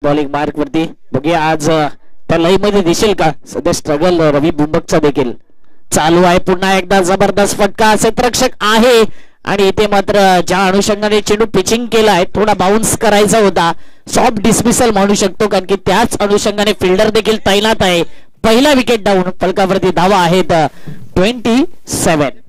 Bowling mark वरती बघूया आज त्या लई मध्ये दिसेल का. सध्या स्ट्रगल रवी बुंबकचा देखील चालू आहे. पुन्हा एकदा जबरदस्त फटका क्षेत्ररक्षक आहे आणि इथे मात्र ज्या अनुषंगाने चेंडू पिचिंग केला आहे थोडा बाउन्स करायचा होता. सॉफ्ट डिसमिसल म्हणू शकतो कारण की त्याच अनुषंगाने फिल्डर देखील तैनात आहे. पहिला विकेट डाऊन. फलकावरती धावा आहेत 27.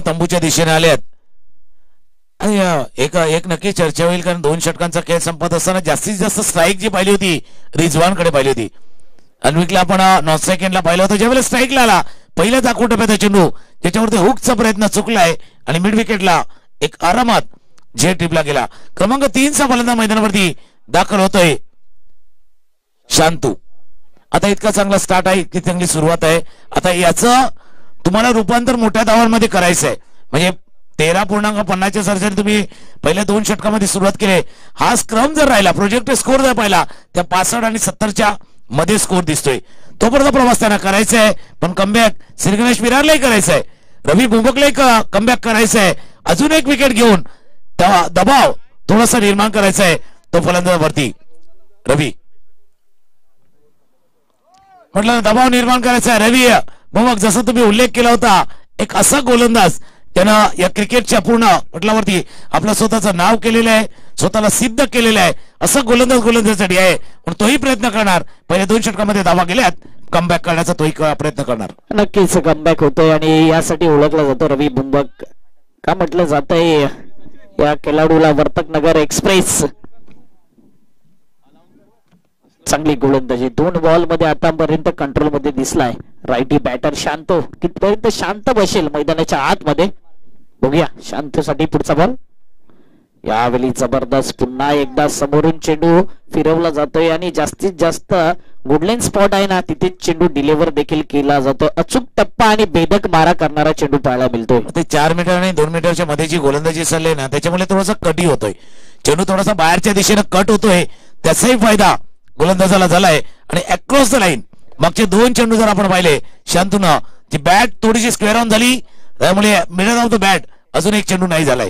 तंबूच्या दिशेने आलेत आणि एक नक्की चर्चा होईल कारण 2 षटकांचा खेळ संपत असताना जास्तीत जास्त स्ट्राईक जी पाहिली होती रिजवानकडे पाहिली होती. अन्विकला आपण नॉर्थ सेकंडला पाहिलं होतं ज्यावेळेला स्ट्राईकला आला पहिल्या दाखवू टप्प्याचा चेंडू त्याच्यावरती हुकचा प्रयत्न चुकलाय आणि मिड विकेटला एक आरामात जे ट्रिपला गेला. क्रमांक 3 चा फलंदाज मैदानावरती दाखल होतोय शांतू. आता इतका चांगला स्टार्ट आहे इतकी चांगली सुरुवात आहे. आता याचं तुम्हाला रूपांतर मोठ्या धावांमध्ये करायचं आहे म्हणजे 13.50 सर्जरी तुम्ही पहिल्या 2 षटकामध्ये सुरुवात केली. हा स्क्रम जर राहिला प्रोजेक्ट स्कोर जर पाहिला त्या 65 आणि 70च्या मध्ये स्कोर दिसतोय. तोपर्यंत प्रवास त्यांना करायचा आहे पण कमबॅक श्री गणेश विरारलाही करायचं आहे. रवी बुंबकलाही कमबॅक करायचं आहे. अजून एक विकेट घेऊन दबाव थोडासा निर्माण करायचा आहे तो फलंदाजावरती. रवी म्हटलं दबाव निर्माण करायचा आहे. रवी बुंबक जसं तुम्ही उल्लेख केला होता एक असा गोलंदाज त्यानं या क्रिकेटच्या पूर्ण पटलावरती आपलं स्वतःचं नाव केलेलं आहे स्वतःला सिद्ध केलेलं आहे. असं गोलंदाजासाठी आहे पण तोही प्रयत्न करणार. पहिल्या 2 षटकामध्ये धावा गेल्यात कमबॅक करण्याचा तोही प्रयत्न करणार. नक्कीच कमबॅक होतोय आणि यासाठी ओळखला जातो रवी बुंबक. का म्हटलं जातंय या खेळाडूला वर्तकनगर एक्सप्रेस. चांगली गोलंदाजी 2 बॉल मध्ये आतापर्यंत कंट्रोल मध्ये दिसलाय. रायटी बॅटर शांतो कितपर्यंत शांत बसेल मैदानाच्या आतमध्ये बघूया. शांतसाठी पुढचा बॉल यावेळी जबरदस्त पुन्हा एकदा समोरून चेंडू फिरवला जातोय आणि जास्तीत जास्त गुडलाईन स्पॉट आहे ना तिथे चेंडू डिलिव्हर देखील केला जातो. अचूक टप्पा आणि बेधक मारा करणारा चेंडू पाहायला मिळतोय. ते 4 मीटर आणि 2 मीटरच्या मध्ये जी गोलंदाजी चालली ना त्याच्यामुळे थोडासा कटी होतोय. चेंडू थोडासा बाहेरच्या दिशेने कट होतोय त्याचाही फायदा गोलंदाजाला झालाय आणि अक्रॉस द लाईन मागचे 2 चेंडू जर आपण पाहिले शांतूनं ती बॅट थोडीशी स्क्वेअर ऑन झाली त्यामुळे मिडल ऑफ द बॅट अजून एक चेंडू नाही झालाय.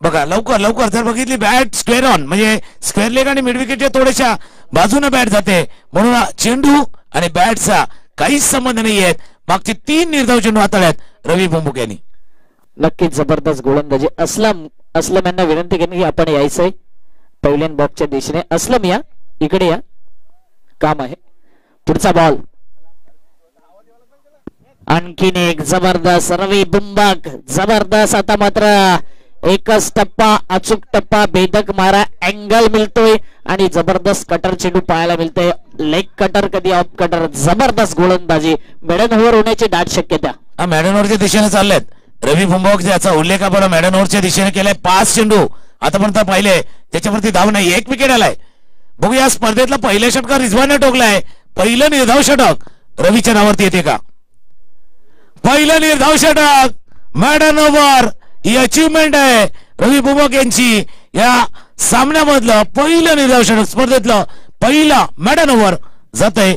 बघा लवकर जर बघितली बॅट स्क्वेअर ऑन म्हणजे स्क्वेअर लेग आणि मिड विकेटच्या थोड्याशा बाजूने बॅट जाते म्हणून चेंडू आणि बॅटचा काहीच संबंध नाही आहेत. मागचे 3 निर्धाव चेंडू हाताळ्यात रवी बुंबक यांनी. नक्कीच जबरदस्त गोलंदाजी. असलम यांना विनंती केली की आपण यायचंय पहिल्या बॉक्सच्या दिशेने. असलम या इकडे या काम आहे. पुढचा बॉल आणखीन एक जबरदस्त रवी बुंबक जबरदस्त. आता मात्र एकच टप्पा अचूक टप्पा बेधक मारा अँगल मिळतोय आणि जबरदस्त कटर चेंडू पाहायला मिळतोय. लेग कटर कधी ऑफ कटर जबरदस्त गोलंदाजी. मॅडन ओव्हर होण्याची दाट शक्यता. मॅडन ओव्हरच्या दिशेने चाललेत रवी बुंबक ज्याचा उल्लेख आपण मॅडन ओव्हरच्या दिशेने केलाय. 5 चेंडू आतापर्यंत पाहिले त्याच्यावरती धाव नाही. 1 विकेट आलाय. बघूया स्पर्धेतला पहिल्या षटकार रिजवानने टोकलाय. पहिलं निर्धाव षटक रवीच्या नावावरती येते का. पहिलं निर्धाव षटक मॅडन ओव्हर ही अचीवमेंट आहे रवी बुंबक यांची. या सामन्यामधलं पहिलं निर्धाव षटक स्पर्धेतलं पहिलं मॅडन ओव्हर जातंय